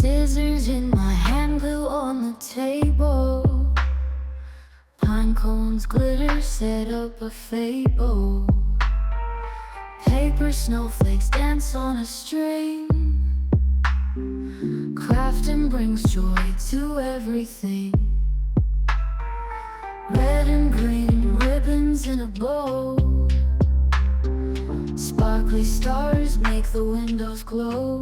Scissors in my hand, glue on the table. Pine cones, glitter, set up a fable. Paper snowflakes dance on a string. Crafting brings joy to everything. Red and green ribbons in a bow. Sparkly stars make the windows glow.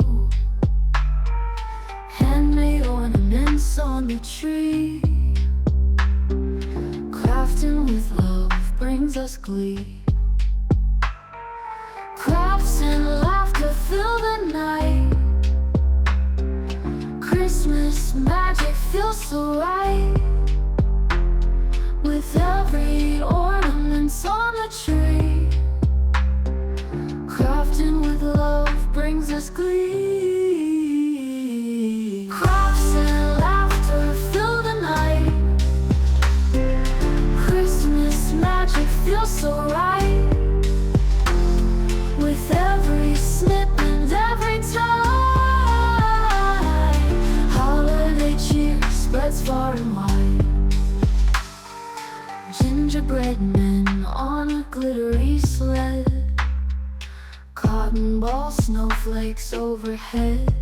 Handmade ornaments on the tree. Crafting with love brings us glee. Crafts and laughter fill the night. Christmas magic feels so right. With every ornament on the tree. Crafting with love brings us glee. Crafts and laughter fill the night. Christmas magic feels so right. With every snip and every tie. Holiday cheer spreads far and wide. Gingerbread men on a glittery sled. Cotton ball snowflakes overhead.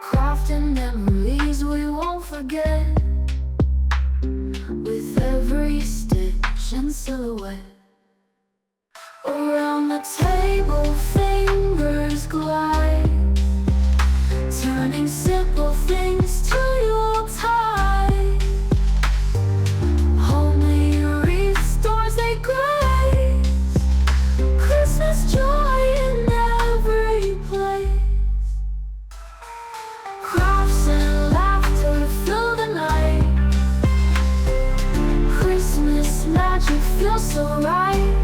Crafting memories we won't forget. With every stitch and silhouette. Around the table fingers glide, turning simple things to Yuletide. Homemade wreaths, doors they grace. Christmas joy in every place. Crafts and laughter fill the night. Christmas magic feels so right.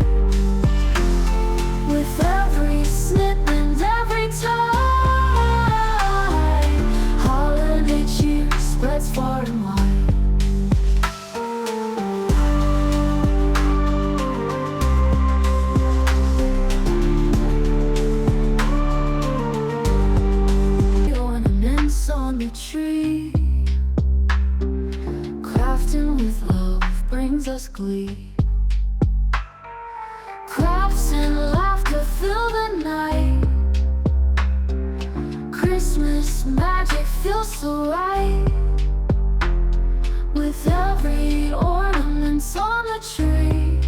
With every snip and every tie. Holiday cheer spreads far and wide. Ornaments on the tree. Crafting with love brings us glee. Crafts and laughter fill the night. Christmas magic feels so right. With every ornament on the tree.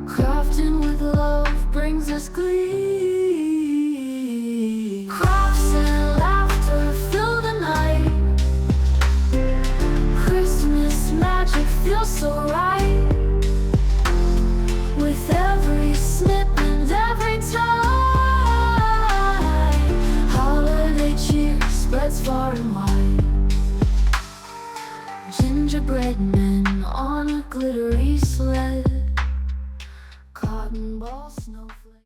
Crafting with love brings us glee. Crafts and laughter fill the night. Christmas magic feels so right. With every snip and every tie. Holiday cheer spreads far and wide. Gingerbread men on a glittery sled. Cotton ball snowflakes.